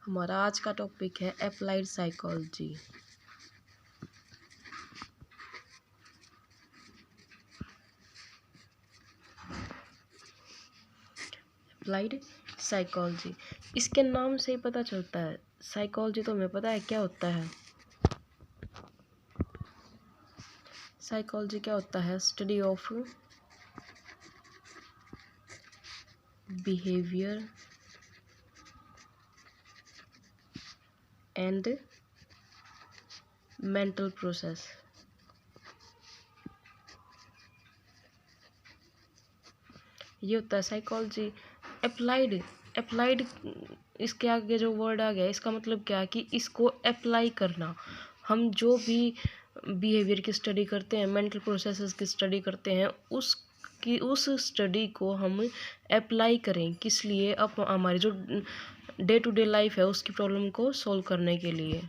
हमारा आज का टॉपिक है अप्लाइड साइकोलॉजी। अप्लाइड साइकोलॉजी, इसके नाम से ही पता चलता है। साइकोलॉजी तो हमें पता है क्या होता है। साइकोलॉजी क्या होता है? Study of behaviour and mental process. ये होता है साइकोलॉजी। अप्लाइड अप्लाइड इसके आगे जो वर्ड आ गया, इसका मतलब क्या है कि इसको अप्लाई करना। हम जो भी बिहेवियर की स्टडी करते हैं, मेंटल प्रोसेसेस की स्टडी करते हैं, उस स्टडी को हम अप्लाई करें। किस लिए? अब हमारी जो डे टू डे लाइफ है उसकी प्रॉब्लम को सॉल्व करने के लिए।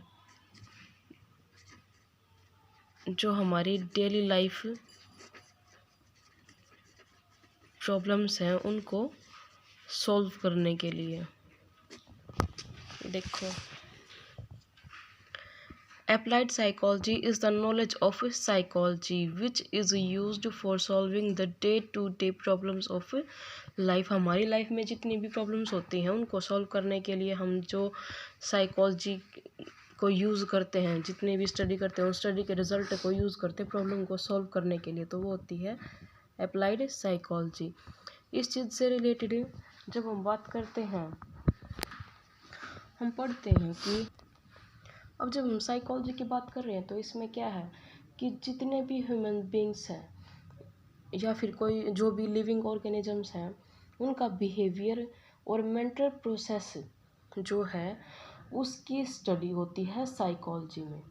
जो हमारी डेली लाइफ प्रॉब्लम्स हैं उनको सॉल्व करने के लिए। देखो, applied psychology is the knowledge of psychology which is used for solving the day-to-day problems of life। हमारी लाइफ में जितनी भी प्रॉब्लम्स होती हैं उनको सॉल्व करने के लिए हम जो साइकोलॉजी को यूज़ करते हैं, जितनी भी स्टडी करते हैं उस स्टडी के रिजल्ट को यूज़ करते हैं प्रॉब्लम को सॉल्व करने के लिए, तो वो होती है अप्लाइड साइकोलॉजी। इस चीज़ से रिलेटेड जब हम बात करते हैं, हम पढ़ते हैं कि अब जब हम साइकोलॉजी की बात कर रहे हैं तो इसमें क्या है कि जितने भी ह्यूमन बींग्स हैं या फिर कोई जो भी लिविंग ऑर्गेनिजम्स हैं, उनका बिहेवियर और मेंटल प्रोसेस जो है उसकी स्टडी होती है साइकोलॉजी में।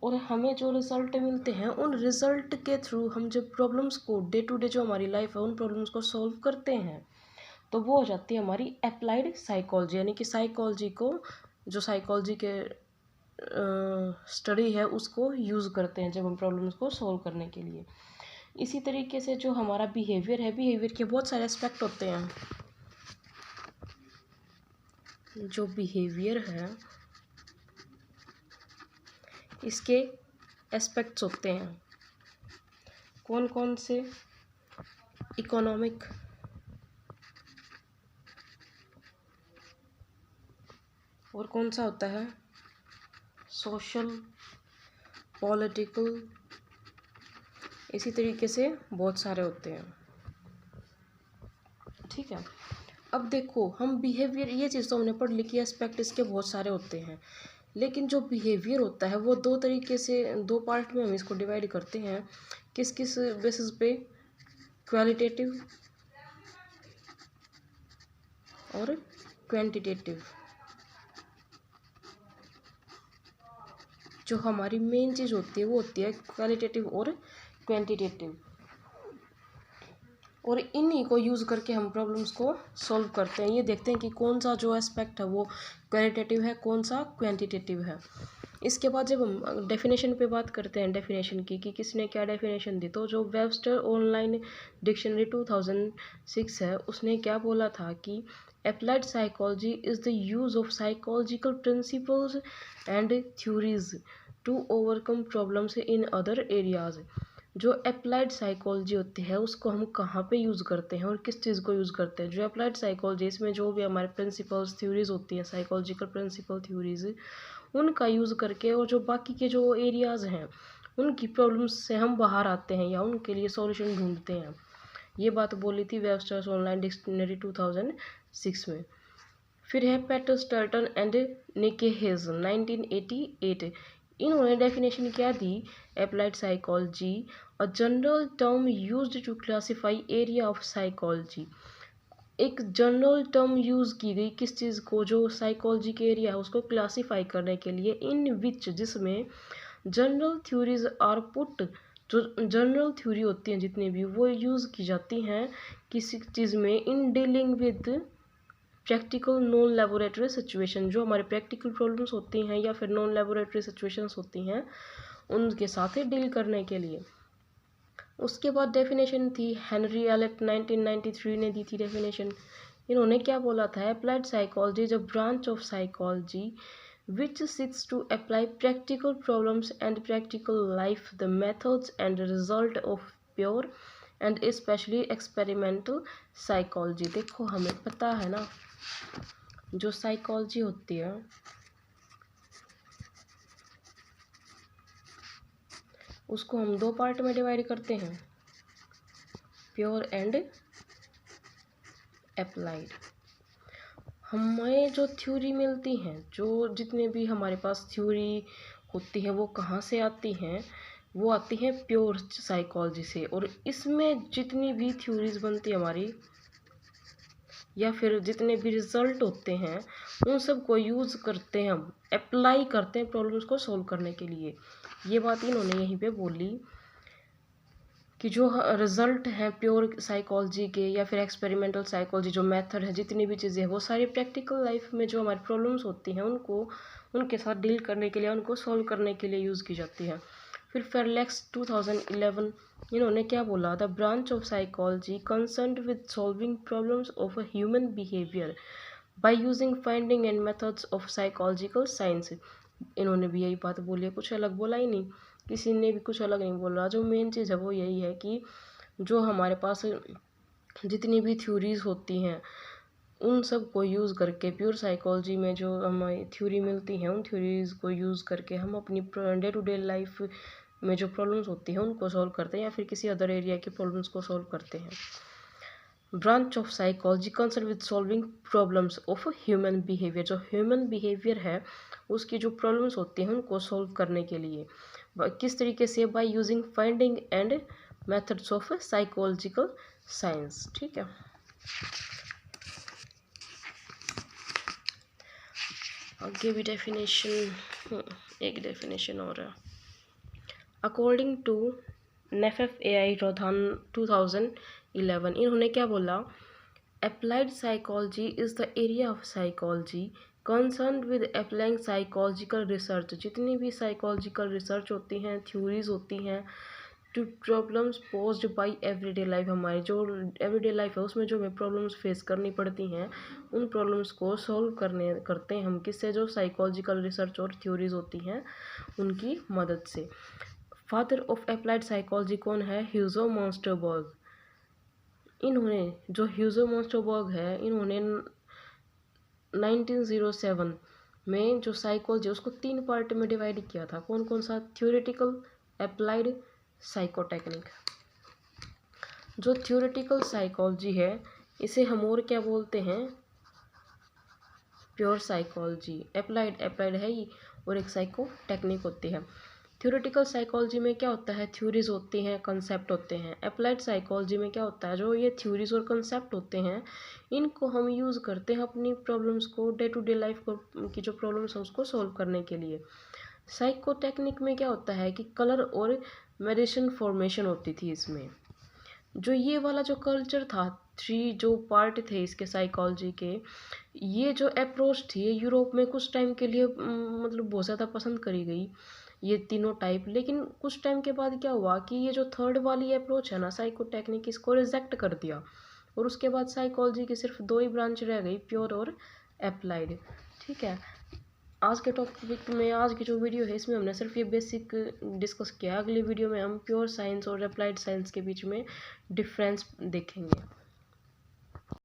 और हमें जो रिज़ल्ट मिलते हैं उन रिज़ल्ट के थ्रू हम जब प्रॉब्लम्स को डे टू डे जो हमारी लाइफ है उन प्रॉब्लम्स को सॉल्व करते हैं, तो वो हो जाती है हमारी अप्लाइड साइकोलॉजी। यानी कि साइकोलॉजी को, जो साइकोलॉजी के स्टडी है उसको यूज़ करते हैं जब हम प्रॉब्लम्स को सॉल्व करने के लिए। इसी तरीके से जो हमारा बिहेवियर है, बिहेवियर के बहुत सारे एस्पेक्ट होते हैं। जो बिहेवियर है इसके एस्पेक्ट्स होते हैं। कौन कौन से? इकोनॉमिक, और कौन सा होता है? सोशल, पॉलिटिकल, इसी तरीके से बहुत सारे होते हैं। ठीक है, अब देखो हम बिहेवियर, ये चीज़ तो हमने पढ़ ली कि एस्पेक्ट इसके बहुत सारे होते हैं, लेकिन जो बिहेवियर होता है वो दो तरीके से, दो पार्ट में हम इसको डिवाइड करते हैं। किस किस बेसिस पे? क्वालिटेटिव और क्वांटिटेटिव। जो हमारी मेन चीज़ होती है वो होती है क्वालिटेटिव और क्वांटिटेटिव, और इन्हीं को यूज़ करके हम प्रॉब्लम्स को सॉल्व करते हैं। ये देखते हैं कि कौन सा जो एस्पेक्ट है वो क्वालिटेटिव है, कौन सा क्वांटिटेटिव है। इसके बाद जब हम डेफिनेशन पे बात करते हैं, डेफिनेशन की कि किसने क्या डेफिनेशन दी, तो जो वेबस्टर ऑनलाइन डिक्शनरी 2006 है उसने क्या बोला था कि applied psychology is the use of psychological principles and theories to overcome problems in other areas. जो अप्लाइड साइकोलॉजी होती है उसको हम कहाँ पे यूज़ करते हैं और किस चीज़ को यूज़ करते हैं? जो अप्लाइड साइकोलॉजी, इसमें जो भी हमारे प्रिंसिपल्स थ्योरीज होती हैं, साइकोलॉजिकल प्रिंसिपल थ्योरीज, उनका यूज़ करके, और जो बाकी के जो एरियाज़ हैं उनकी प्रॉब्लम्स से हम बाहर आते हैं या उनके लिए सॉल्यूशन ढूंढते हैं। ये बात बोली थी वेबस्टर्स ऑनलाइन डिक्शनरी 2006 में। फिर है Peter Stratton and Nicky Hayes 1988। इन्होंने डेफिनेशन क्या दी? Applied psychology, a general term used to classify area of psychology. एक जनरल टर्म यूज़ की गई किस चीज़ को? जो साइकोलॉजी के एरिया है उसको क्लासीफाई करने के लिए, इन विच, जिसमें जनरल थ्योरीज आर पुट, जो जनरल थ्योरी होती हैं जितनी भी, वो यूज़ की जाती हैं किसी चीज़ में, in dealing with practical non laboratory situation. जो हमारे प्रैक्टिकल प्रॉब्लम्स होती हैं या फिर नॉन लेबोरेटरी सिचुएशंस होती हैं उनके साथ ही डील करने के लिए। उसके बाद डेफिनेशन थी हेनरी एलेट 1993 ने दी थी डेफिनेशन इन्होंने क्या बोला था, applied psychology is a branch of psychology which seeks to apply practical problems and practical life, the methods and result of pure and especially experimental psychology। देखो हमें पता है ना, जो साइकोलॉजी होती है उसको हम दो पार्ट में डिवाइड करते हैं, प्योर एंड अप्लाइड। हमें जो थ्योरी मिलती हैं, जो जितने भी हमारे पास थ्योरी होती है वो कहाँ से आती हैं, वो आती हैं प्योर साइकोलॉजी से। और इसमें जितनी भी थ्योरीज बनती है हमारी, या फिर जितने भी रिजल्ट होते हैं, उन सब को यूज़ करते हैं हम, अप्लाई करते हैं प्रॉब्लम्स को सॉल्व करने के लिए। ये बात इन्होंने यहीं पे बोली कि जो रिजल्ट हैं प्योर साइकोलॉजी के या फिर एक्सपेरिमेंटल साइकोलॉजी, जो मेथड है, जितनी भी चीज़ें हैं, वो सारी प्रैक्टिकल लाइफ में जो हमारी प्रॉब्लम्स होती हैं उनको उनके साथ डील करने के लिए, उनको सॉल्व करने के लिए यूज़ की जाती है। फिर फेरलेक्स 2011 इन्होंने क्या बोला, the branch of psychology concerned with solving problems of a human behaviour by using finding and methods of psychological science. इन्होंने भी यही बात बोली है, कुछ अलग बोला ही नहीं, किसी ने भी कुछ अलग नहीं बोला। जो मेन चीज़ है वो यही है कि जो हमारे पास जितनी भी थ्योरीज होती हैं उन सब को यूज़ करके, प्योर साइकोलॉजी में जो हमें थ्योरी मिलती हैं उन थ्योरीज को यूज़ करके हम अपनी डे टू डे लाइफ में जो प्रॉब्लम्स होती हैं उनको सॉल्व करते हैं, या फिर किसी अदर एरिया की प्रॉब्लम्स को सॉल्व करते हैं। Branch of psychology concern with solving problems of human behaviour, जो ह्यूमन बिहेवियर है उसकी जो प्रॉब्लम्स होती हैं उनको सॉल्व करने के लिए किस तरीके से, by using finding and methods of psychological science. ठीक है, आगे भी डेफिनेशन, एक डेफिनेशन और है। अकॉर्डिंग टू NFFAI रोधान 2011 इन्होंने क्या बोला, applied psychology is the area of psychology concern with applying psychological research, जितनी भी साइकोलॉजिकल रिसर्च होती हैं, थ्योरीज होती हैं, to problems posed by everyday life, हमारी जो एवरीडे लाइफ है उसमें जो हमें प्रॉब्लम्स फेस करनी पड़ती हैं उन प्रॉब्लम्स को सॉल्व करते हैं हम किससे, जो साइकोलॉजिकल रिसर्च और थ्योरीज होती हैं उनकी मदद से। फादर ऑफ अप्लाइड साइकोलॉजी कौन है, ह्यूजो मॉन्स्टरबर्ग। इन्होंने जो ह्यूजो मॉन्स्टरबर्ग है, इन्होंने 1907 में जो साइकोलॉजी उसको 3 पार्ट में डिवाइड किया था। कौन कौन सा, थ्योरेटिकल, अप्लाइड, साइकोटेक्निक। जो थ्योरेटिकल साइकोलॉजी है इसे हम और क्या बोलते हैं, प्योर साइकोलॉजी। अप्लाइड है ही, और एक साइकोटेक्निक होती है। थ्योरेटिकल साइकोलॉजी में क्या होता है, थ्योरीज होती हैं, कंसेप्ट होते हैं। अप्लाइड साइकोलॉजी में क्या होता है, जो ये थ्योरीज और कंसेप्ट होते हैं इनको हम यूज़ करते हैं अपनी प्रॉब्लम्स को, डे टू डे लाइफ को की जो प्रॉब्लम्स हैं उसको सॉल्व करने के लिए। साइकोटेक्निक में क्या होता है कि कलर और मेडिसिन फॉर्मेशन होती थी इसमें। जो ये वाला जो कल्चर था, 3 जो पार्ट थे इसके साइकोलॉजी के, ये जो अप्रोच थी ये यूरोप में कुछ टाइम के लिए मतलब बहुत ज़्यादा पसंद करी गई, ये तीनों टाइप। लेकिन कुछ टाइम के बाद क्या हुआ कि ये जो थर्ड वाली अप्रोच है ना साइकोटेक्निक, इसको रिजेक्ट कर दिया, और उसके बाद साइकोलॉजी की सिर्फ 2 ही ब्रांच रह गई, प्योर और अप्लाइड। ठीक है, आज के टॉपिक में, आज की जो वीडियो है इसमें हमने सिर्फ ये बेसिक डिस्कस किया। अगली वीडियो में हम प्योर साइंस और अप्लाइड साइंस के बीच में डिफरेंस देखेंगे।